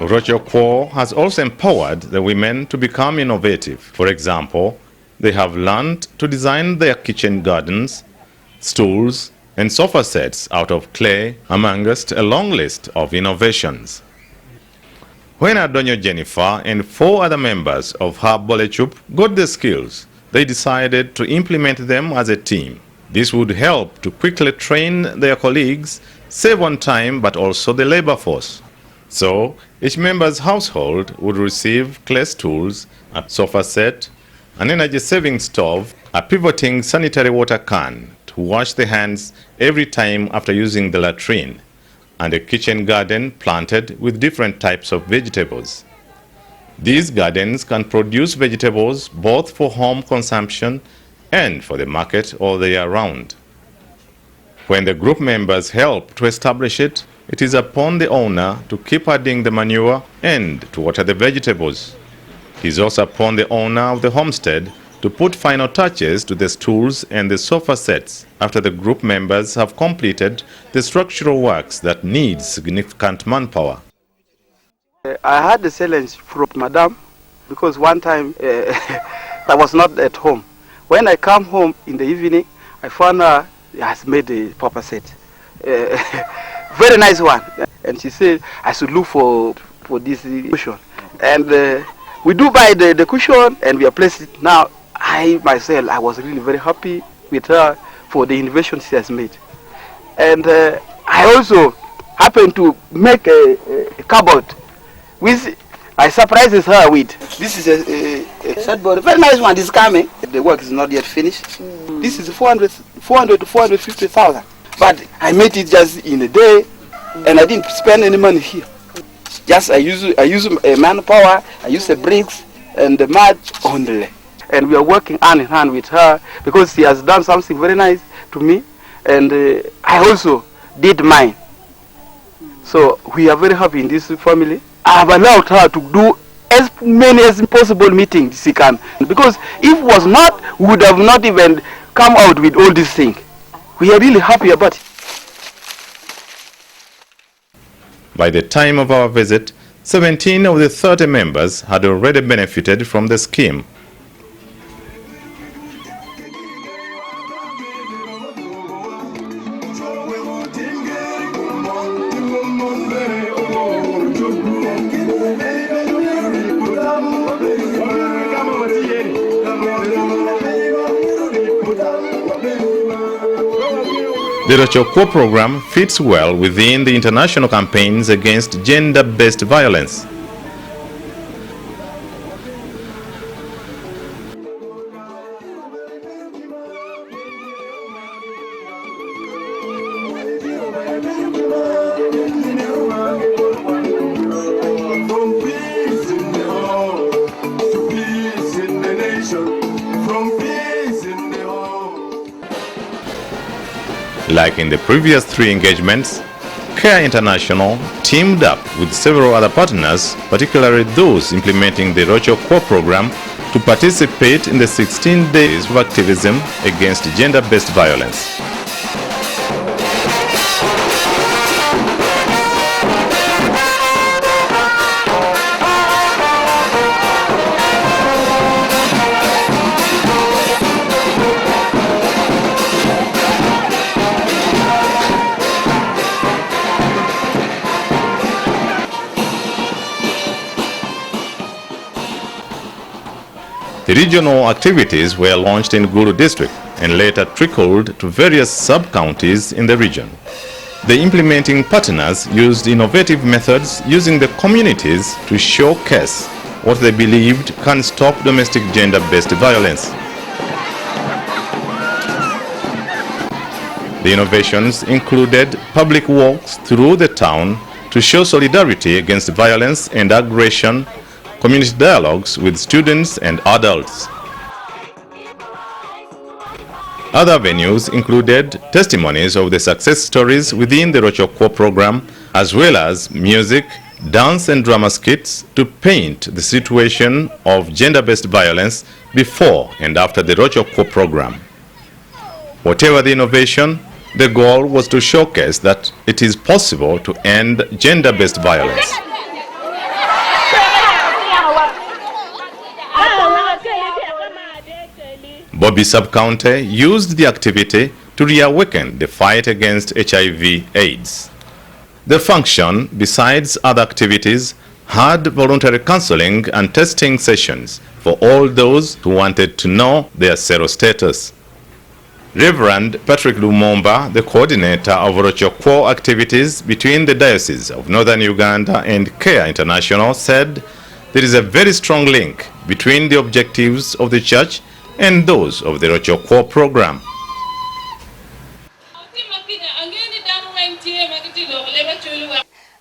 Rochokwo has also empowered the women to become innovative. For example, they have learned to design their kitchen gardens, stools, and sofa sets out of clay, amongst a long list of innovations. When Adonyo Jennifer and 4 other members of her Bolechup got the skills, they decided to implement them as a team. This would help to quickly train their colleagues, save on time but also the labor force. So, each member's household would receive clay stools, a sofa set, an energy-saving stove, a pivoting sanitary water can to wash the hands every time after using the latrine, and a kitchen garden planted with different types of vegetables. These gardens can produce vegetables both for home consumption and for the market all the year round. When the group members help to establish it, it is upon the owner to keep adding the manure and to water the vegetables. It is also upon the owner of the homestead to put final touches to the stools and the sofa sets after the group members have completed the structural works that need significant manpower. I had the challenge from Madam because one time I was not at home. When I come home in the evening, I found her has made a proper set. Very nice one. And she said I should look for this cushion. And we do buy the cushion and we are placed it. Now, I myself, I was really very happy with her for the innovation she has made. And I also happened to make a cupboard which I surprises her with. This is a shadboard, very nice one. This is coming. The work is not yet finished. This is 400 to 450,000. But I made it just in a day, and I didn't spend any money here. Just I use a manpower, I use the bricks and the mud only. And we are working hand in hand with her because she has done something very nice to me, and I also did mine. So we are very happy in this family. I have allowed her to do as many as possible meetings she can, because if it was not, we would have not even come out with all these things. We are really happy about it. By the time of our visit, 17 of the 30 members had already benefited from the scheme. The Rochokwo program fits well within the international campaigns against gender-based violence. Like in the previous 3 engagements, CARE International teamed up with several other partners, particularly those implementing the Rochokwo program, to participate in the 16 days of activism against gender-based violence. The regional activities were launched in Gulu district and later trickled to various sub-counties in the region. The implementing partners used innovative methods using the communities to showcase what they believed can stop domestic gender-based violence. The innovations included public walks through the town to show solidarity against violence and aggression, community dialogues with students and adults. Other venues included testimonies of the success stories within the Rochokwo program, as well as music, dance and drama skits to paint the situation of gender-based violence before and after the Rochokwo program. Whatever the innovation, the goal was to showcase that it is possible to end gender-based violence. Bobby Sub-County used the activity to reawaken the fight against HIV/AIDS. The function, besides other activities, had voluntary counseling and testing sessions for all those who wanted to know their serostatus. Reverend Patrick Lumumba, the coordinator of Rochokwo activities between the Diocese of Northern Uganda and CARE International, said there is a very strong link between the objectives of the church and those of the Rochokwo program.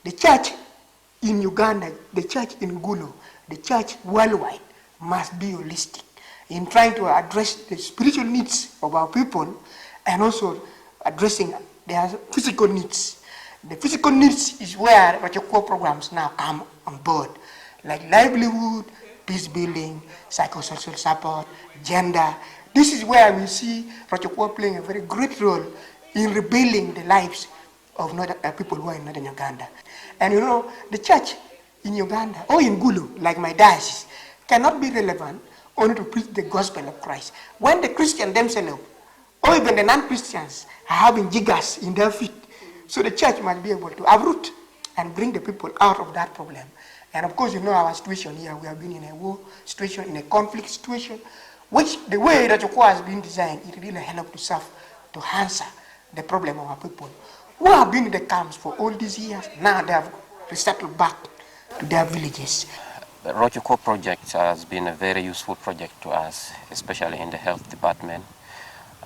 The church in Uganda, the church in Gulu, the church worldwide must be holistic in trying to address the spiritual needs of our people and also addressing their physical needs. The physical needs is where Rochokwo programs now come on board, like livelihood, peace building, psychosocial support, gender. This is where we see Rochokwo playing a very great role in rebuilding the lives of people who are in northern Uganda. And you know, the church in Uganda or in Gulu, like my diocese, cannot be relevant only to preach the gospel of Christ. When the Christians themselves, or even the non-Christians, are having jiggers in their feet, so the church must be able to uproot and bring the people out of that problem. And of course, you know our situation here. We have been in a war situation, in a conflict situation, which the way that Rochokwo has been designed, it really helps to serve, to answer the problem of our people who have been in the camps for all these years. Now they have resettled back to their villages. The Rochokwo project has been a very useful project to us, especially in the health department.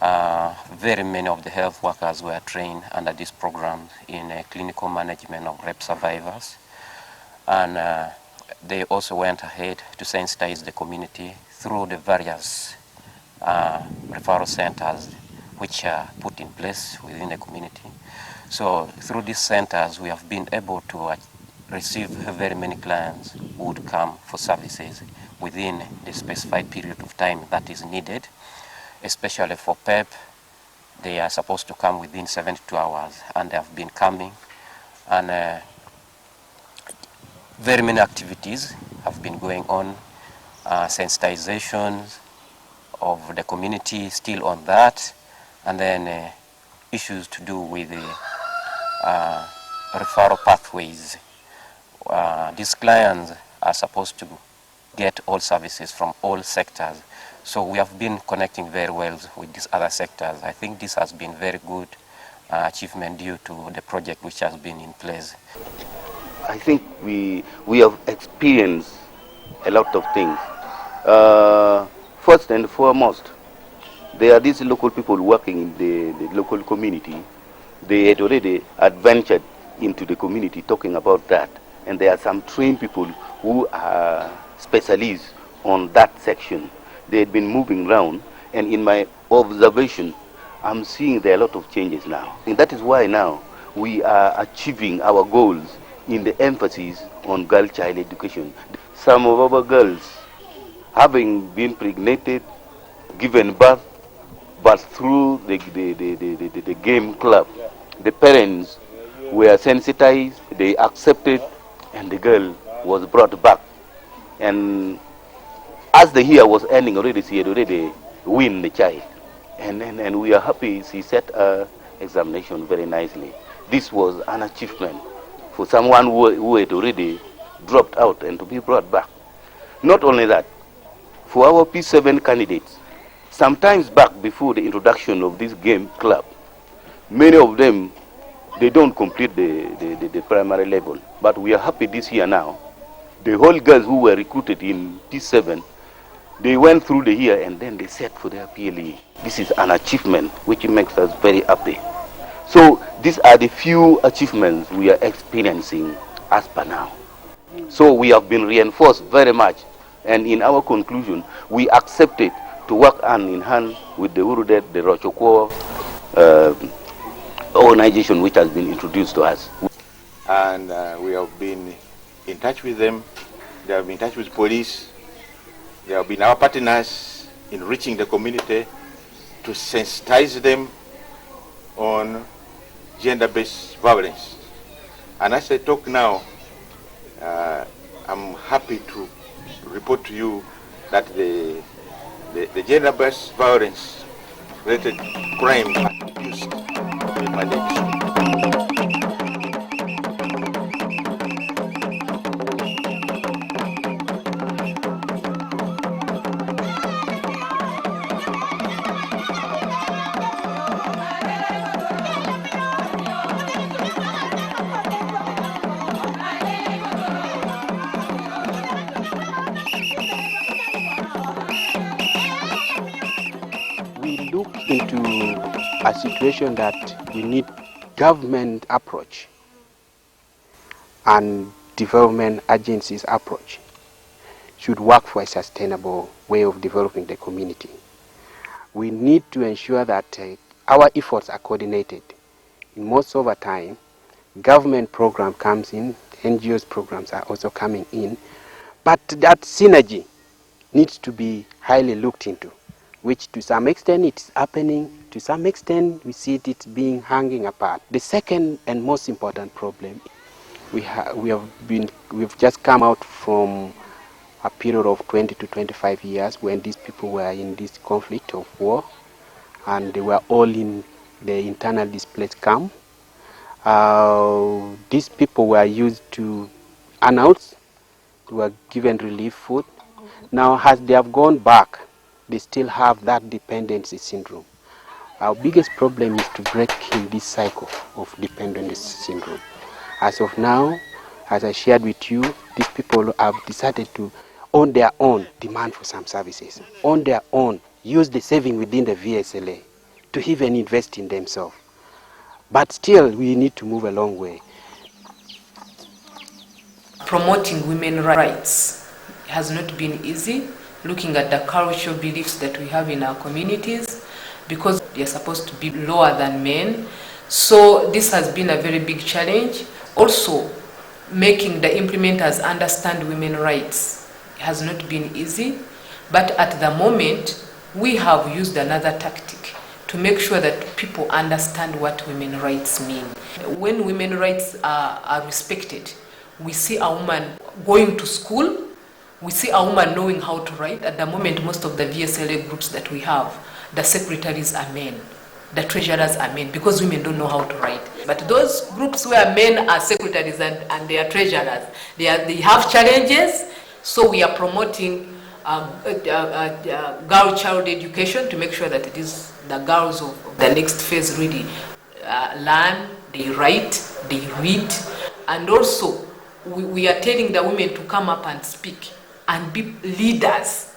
Very many of the health workers were trained under this program in clinical management of rape survivors. And they also went ahead to sensitize the community through the various referral centers which are put in place within the community. So through these centers, we have been able to receive very many clients who would come for services within the specified period of time that is needed, especially for PEP. They are supposed to come within 72 hours, and they have been coming. And very many activities have been going on, sensitizations of the community still on that, and then issues to do with the referral pathways. These clients are supposed to get all services from all sectors. So we have been connecting very well with these other sectors. I think this has been very good achievement due to the project which has been in place. I think we have experienced a lot of things. First and foremost, there are these local people working in the local community. They had already adventured into the community talking about that. And there are some trained people who are specialists on that section. They had been moving around, and in my observation, I'm seeing there are a lot of changes now. And that is why now we are achieving our goals in the emphasis on girl-child education. Some of our girls, having been pregnated, given birth, but through the game club, the parents were sensitized, they accepted, and the girl was brought back. And as the year was ending already, she had already won the child. And we are happy she set her examination very nicely. This was an achievement for someone who had already dropped out and to be brought back. Not only that, for our P7 candidates, sometimes back before the introduction of this game club, many of them, they don't complete the primary level. But we are happy this year now. The whole girls who were recruited in P7, they went through the year and then they set for their PLE. This is an achievement which makes us very happy. So these are the few achievements we are experiencing as per now. So we have been reinforced very much, and in our conclusion, we accepted to work hand in hand with the URUDET, the Rochokwo organization which has been introduced to us. And we have been in touch with them. They have been in touch with police. They have been our partners in reaching the community to sensitize them on gender-based violence. And as I talk now, I'm happy to report to you that the the gender-based violence related crime are reduced in my district. We look into a situation that we need government approach and development agencies approach should work for a sustainable way of developing the community. We need to ensure that our efforts are coordinated. In most of the time, government program comes in, NGOs programs are also coming in, but that synergy needs to be highly looked into, which to some extent it's happening, to some extent we see it being hanging apart. The second and most important problem, we've just come out from a period of 20 to 25 years when these people were in this conflict of war, and they were all in the internal displaced camp. These people were used to announce, they were given relief food. Now as they have gone back, they still have that dependency syndrome. Our biggest problem is to break in this cycle of dependency syndrome. As of now, as I shared with you, these people have decided to, on their own, demand for some services. On their own, use the saving within the VSLA to even invest in themselves. But still, we need to move a long way. Promoting women's rights has not been easy, looking at the cultural beliefs that we have in our communities, because they are supposed to be lower than men. So this has been a very big challenge. Also, making the implementers understand women's rights has not been easy, but at the moment, we have used another tactic to make sure that people understand what women's rights mean. When women's rights are respected, we see a woman going to school, we see a woman knowing how to write. At the moment, most of the VSLA groups that we have, the secretaries are men, the treasurers are men, because women don't know how to write. But those groups where men are secretaries and they are treasurers, they have challenges. So we are promoting girl child education to make sure that it is the girls of the next phase really learn, they write, they read, and also we are telling the women to come up and speak and be leaders.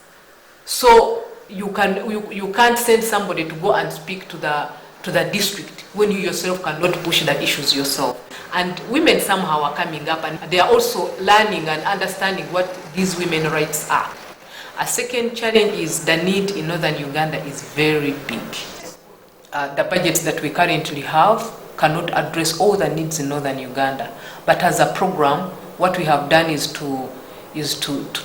So you can't send somebody to go and speak to the district when you yourself cannot push the issues yourself. And women somehow are coming up and they are also learning and understanding what these women's rights are. A second challenge is the need in northern Uganda is very big. The budgets that we currently have cannot address all the needs in northern Uganda. But as a program, what we have done is to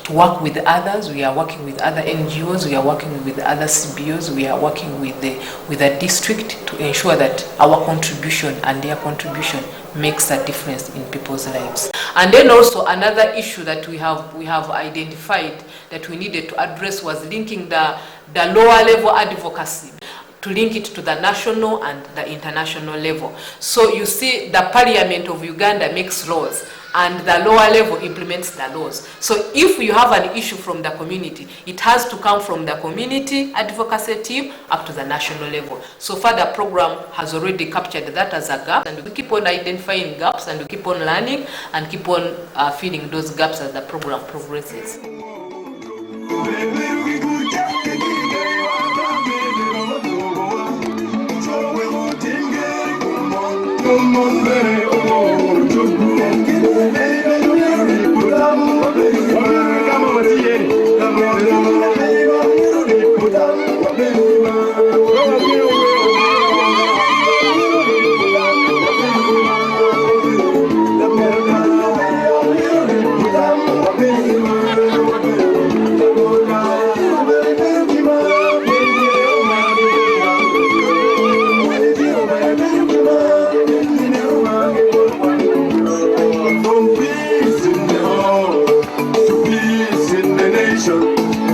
work with others. We are working with other NGOs, we are working with other CBOs, we are working with the district to ensure that our contribution and their contribution makes a difference in people's lives. And then also another issue that we have identified that we needed to address was linking the lower level advocacy, to link it to the national and the international level. So you see the Parliament of Uganda makes laws and the lower level implements the laws. So if you have an issue from the community, it has to come from the community advocacy team up to the national level. So far the program has already captured that as a gap, and we keep on identifying gaps and we keep on learning and keep on filling those gaps as the program progresses.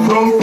From